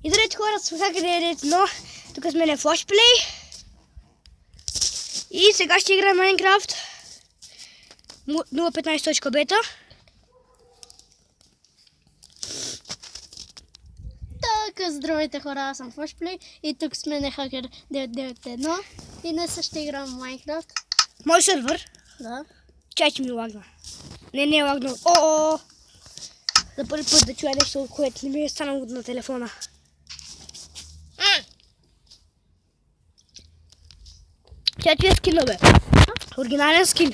И здравейте хора, сега къде е но тук сме на Flashplay. И сега ще играем Minecraft 0.15 бета. Така, здравейте хора, аз съм Flashplay и тук сме на Hacker 991 и днес ще играем Minecraft. Мой сервер. Да. Чай, че ми лагна. Не е лагнал. О! За първи път да чуя нещо, което не ми е станало на телефона. Тя ти е скина, бе. Оригинален скин.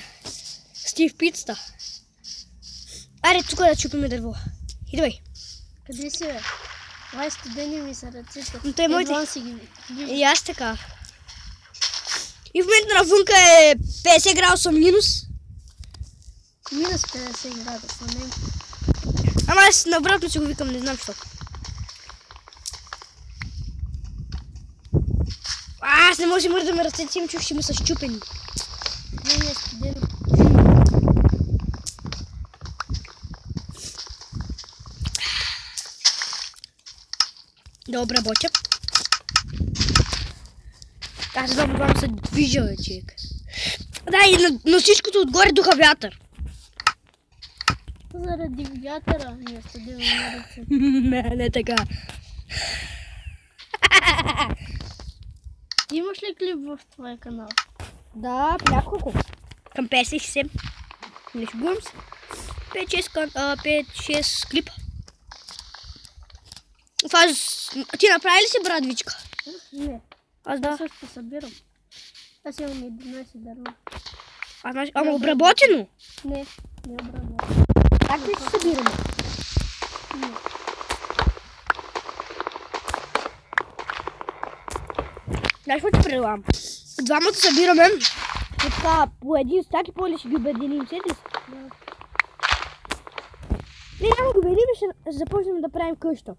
Стив Пицата. Аре, тук да чупиме дърво. Идвай. Къде си, бе? Май студени ми са ръцете. Но той моите. Едва си ги. И аз така. И в момента навънка е 50 градуса минус. Минус 50 градуса, не. Ама аз навратно си го викам, не знам що. Аз не може да ме ръцете, им чух, ще ми са щупени. Не е студено. Да обработя. Аз знам се движа, човек. Да, и на всичкото отгоре духа вятър. Заради вятъра ми е студено на ръцете. Не така. Имаш ли клип в твоя канал? Да, няколко. Към 57. Не шегувам се. 5-6 клипа. Ти направи ли си брадвичка? Не. Аз да. Аз също събирам. Аз имам 11 дърва. Ама обработено? Не обработено. Как ли си събираме? Не. Знаеш какво ти предлагам? Двамата събираме. Така, по един стак и по-ли ще ги обединим. Сети си? Да. Не, няма го обединим и ще започнем да правим къща.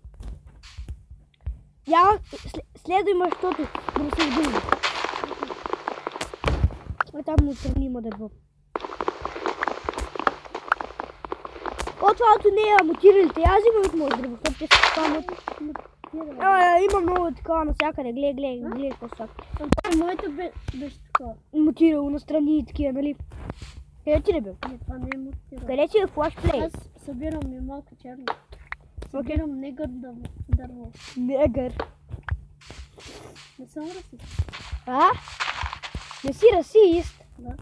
Следвай ме, защото да не се изгубим. Там му отстрани има дърво. Това не е мутиралите. Аз имам от моят дърво, защото те са това мутирали. Има много такова навсякъде. Гледай какво са. Моето беше такова. Мутирало настрани и такива, нали? Къде ти ли бе? Не, това не е мутирало. Къде си е Flashplay? Аз събирам и малко черно. Събирам негър дърво. Негър. Не съм расист. Не си расист? Да.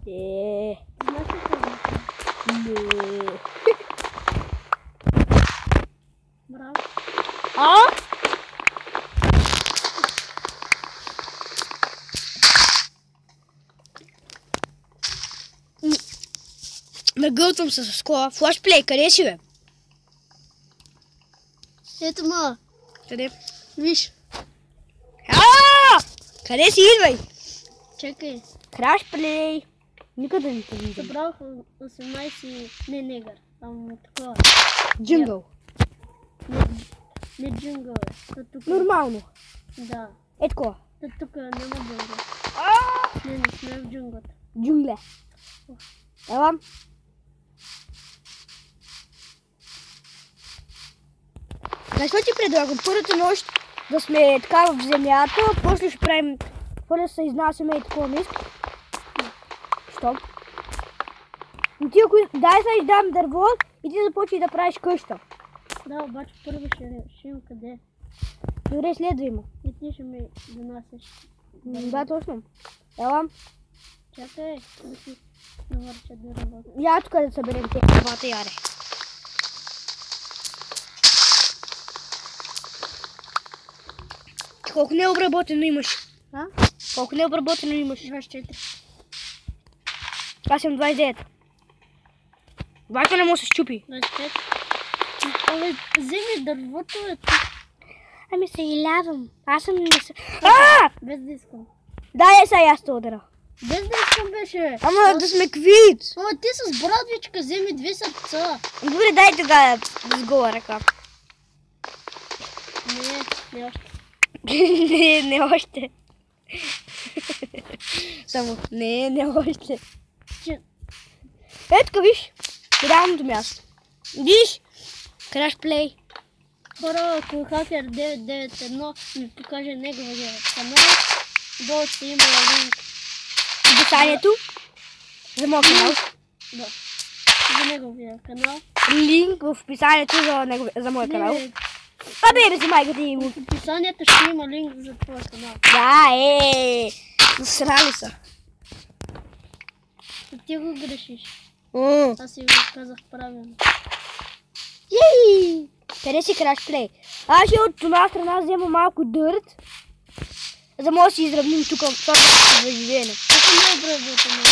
Не. Знаеш ли това? Браво. Нагълтвам се с кола. Flashplay, къде си бе? Ето ма. Къде? Виж. Къде си, идвай? Чакай. Flashplay. Никъде не те виждам. Събрах 18... Не негър. Такова. Джингъл. Не джунгъл е. Нормално. Да. Е такова. Тук няма джунгъл. Не сме в джунглата. Джунгле. Елам. Знаеш какво ти предлагам? Първата нощ да сме така в земята, после ще правим, после се изнасяме и такова не искаш. Що? Но ти ако дай сега издам дърво и ти започвай да правиш къща. Да, обаче първо ще решим къде. Добре, следвай ме. И ти ще ми донасеш. Да, точно. Елам. Чакай да си навърча дървото. Я тук да съберем тези дървата, яре. Колко необработено имаш? Колко необработено имаш? 24. Аз съм 29. Обаче не му се щупи. 25. Абе, вземи дървото е тук. Ами се илявам. Аз съм не се... Без да искам. Да, сега аз те удара. Без да искам беше. Ама да сме квит. Ама ти с брадвичка вземи 2 сърца. Добре, дай тогава с гола ръка. Не още. Не още. Само, не още. Ето виж, идеалното място. Виж, Flashplay. Хора, ако хакер 991 ми покаже неговия канал, долу ще има линк. В описанието. За моят канал. Да. За неговия канал. Линк в описанието за моят канал. Абе, си майка ти. В описанието ще има линк за твоя канал. Да, Срали са. Ти го грешиш. Аз си го казах правилно. Ей! Къде си Crash Play? Аз ще от една страна взема малко дърт, за да може да си изравним тук това за живеене. Ако не обработено.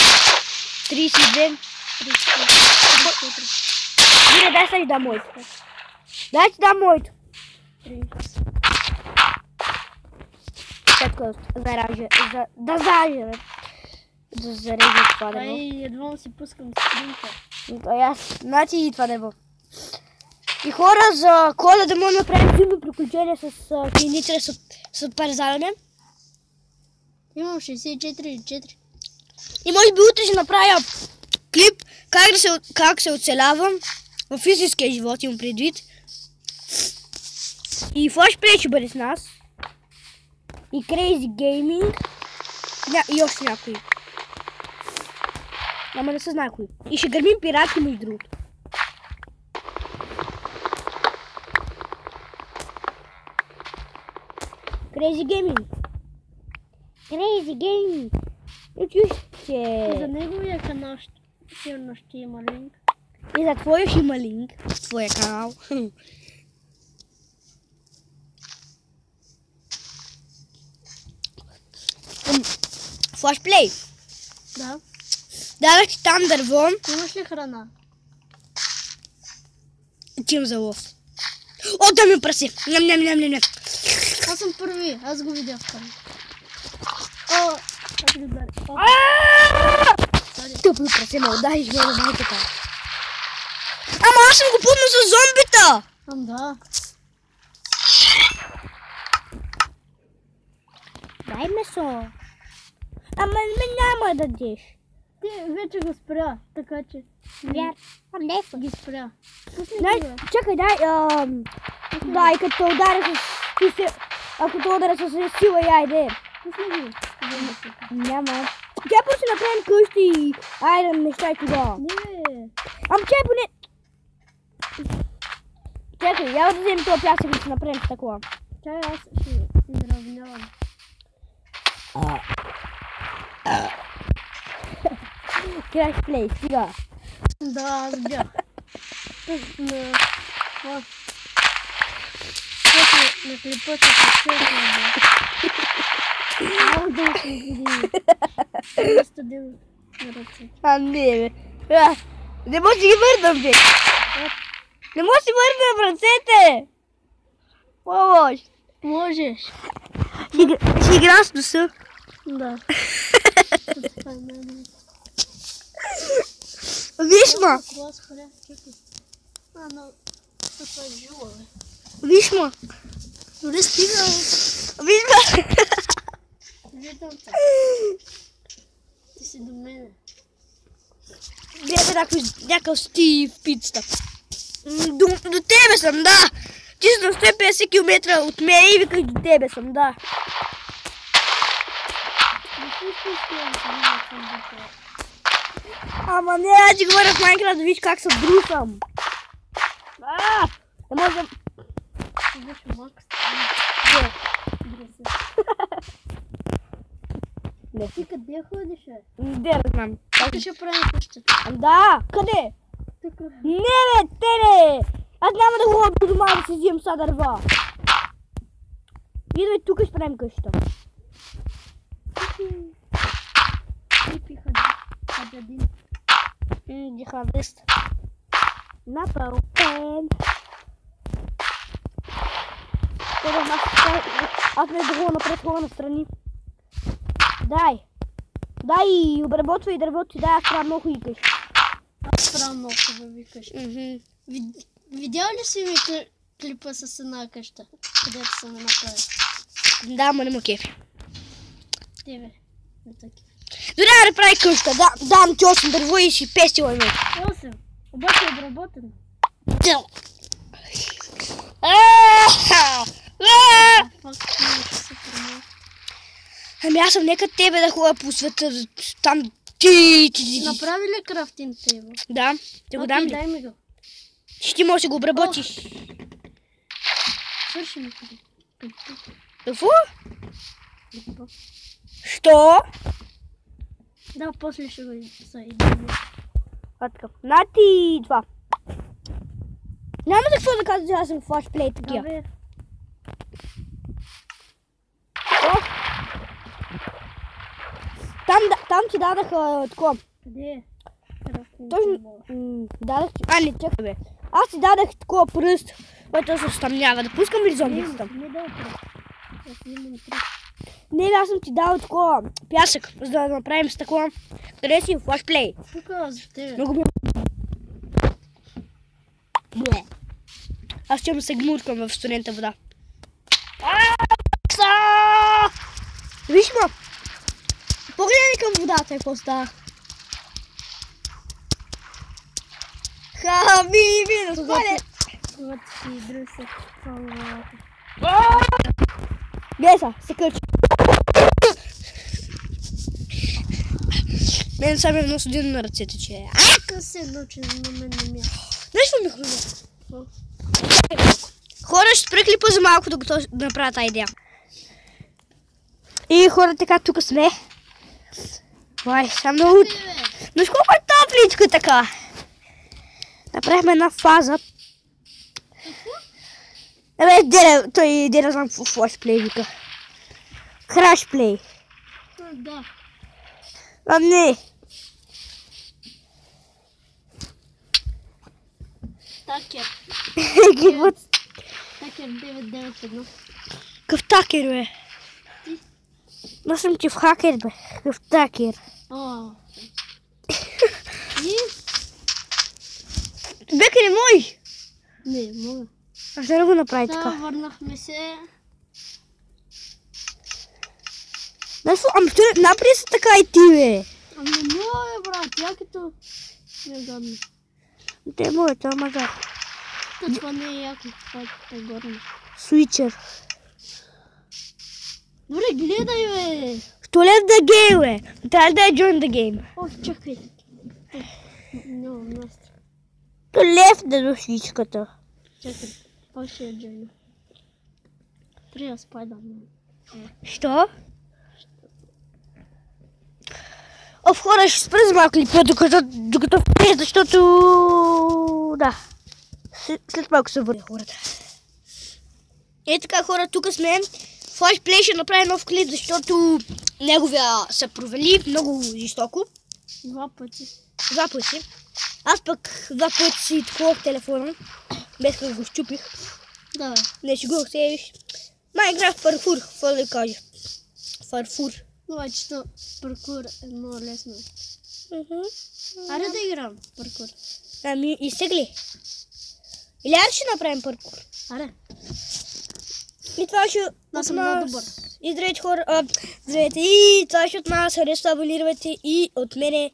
32. 34. Дире, дай сега да моето. Дай ти дам моето. 30. След което да зарежа това дърво. Ай, едва му си пускам скринка. Значи и това дърво. И хора, за Коледа може да направим филми приключения с киницера с парзалене. Имам 64,4. И може би утре ще направя клип как се оцелявам в физическия живот, имам предвид. И Flash Play ще бъде с нас. И Crazy Gaming. И още някой. Ама не се знае кои. И ще гърмим пиратки между другото. Crazy Gaming. Crazy Gaming. За неговия канал сигурно ще има линк. И за твоя ще има линк в твоя канал. Flash Play. Да. Дадах ти там дърво. Имаш ли храна? Отивам за лов. О, да ми праси. Ням. Аз съм първи. Аз го видях първи. О, аз го ударя. Тъпо прасе, ме удариш ме на майката. Ама аз съм го путнал с зомбита. Да. Дай месо. Ама ме няма да дадеш. Ти вече го спря, така че... Вяр. Ги спря. Чакай, дай като ударя с... Ако те ударя с сила, айде. Пусни ги. Няма. Тя просто направим къщи и айде неща и това. Не. Ама чай поне... Чакай, я да вземем това пясък и ще направим такова. Чай, аз ще изравнявам. Crash Play, сега. Да, аз бях. На клипа ще се чуя. Ау, да се види. Просто дил на ръце. Не, бе. Не може да ги върнам, бе. Не може да си върнам ръцете. Помощ. Можеш. Ще играм с носа. Да. Виж ма. Виж ма. Дори стига. Виж ма. Виждам те. Ти си до мене. Бе, някакъв Стив пицата. До тебе съм, да. Ти си на 150 км от мен и викаш до тебе съм, да. Ама не, аз ти говоря в Майнкрафт да виж как се брусам. Не може да... Виж Макс. Не. Ти къде ходиш, бе? Не, да знам. Тук ще правим къщата. Да, къде? Тук. Не, бе, теле! Аз няма да ходя до дома да си взимам са дърва. Идвай, тук ще правим къщата. Пипи хадядин. Джихадист. Напал пен. Аз не да го напред, хора настрани. Дай, обработвай дървото, дай, аз правя много хубави къщи. Аз правя много хубави къщи. Видял ли си ми клипа с една къща, където съм направил? Да, ама не му кефи. Тебе, не таки. Дори да направи къща, дам ти 8 дърво и си пестила име. 8, обаче е обработено. Еее! Ами аз съм нека тебе да ходя по света, там ти. Направи ли крафтинг тейбъл? Да, ще го дам ли? Дай ми го. Ще можеш да го обработиш. Свърши ми го. Какво? Що? Да, после ще го съединим. Така. Нати това. Няма за какво да казваш, аз съм флашплей такива. Абе, Там ти дадаха такова. къде е? Крафтинг Точно. тейбъл. Дадах ти. А, не, чакай бе. Аз ти дадах такова пръст, който се стъмнява. Да пускам ли зомбите там? Не дай пръст. Аз имам пръст. Не, бе, аз съм ти дал такова пясък, за да направим с такова. Къде си флашплей? Тук за тебе. Много ми... Бле. Аз ще се гмуркам в студента вода. Виж ма! Погледни към водата и какво става. Хабиби, на спаде! Когато си дръса това. Деса, се кърчи. Мен само едно студено на ръцете, че... Как се научи на мен не ми е. Нещо ми хрумя. Хора, ще спра клипа за малко, докато да направя тази идея. И хора, така тук сме. Вай, са много... Но колко е топличко така. Направихме една фаза. Абе, той деля знам какво флашплей вика. Крашплей. Да. А не. Такер. Какво? Такер 991. Какъв такер, бе? Аз съм ти в хакер, бе. Какъв такер. О. И? Бека не мой. Не, мога. Аз ще да го направи Да, така. върнахме се. Нещо, ами той напред са така и ти, бе. Ами не мога, брат. Якото не е гадно. Те мое, това мазар. Това не е яко. Това е горно. Свичър. Добре, гледай, бе. To left the game, бе. Трябва да е join the game. О, чакай. Нямам място. To left да до свичката. Чакай. Пак ще я джойна. Трябва Спайдърмен. Що? Оф, хора, ще спра за малко клипа, докато влезе, защото... Да. След малко се върне хората. Е така, хора, тук сме. Flashplay ще направи нов клип, защото неговия се провали много жестоко. 2 пъти. 2 пъти. Аз пък 2 пъти си такова телефона, без да го щупих. Да, бе. Не ще го сееш. Майнкрафт паркур, какво да кажа? Паркур. Обачето паркур е много лесно. Аре да играм паркур. Ами и сегли. Или аре ще направим паркур. Аре. И това ще Аз съм от много нас. добър. И здравейте хора. Здравейте. И това ще от нас. Харесва, абонирайте и от мене.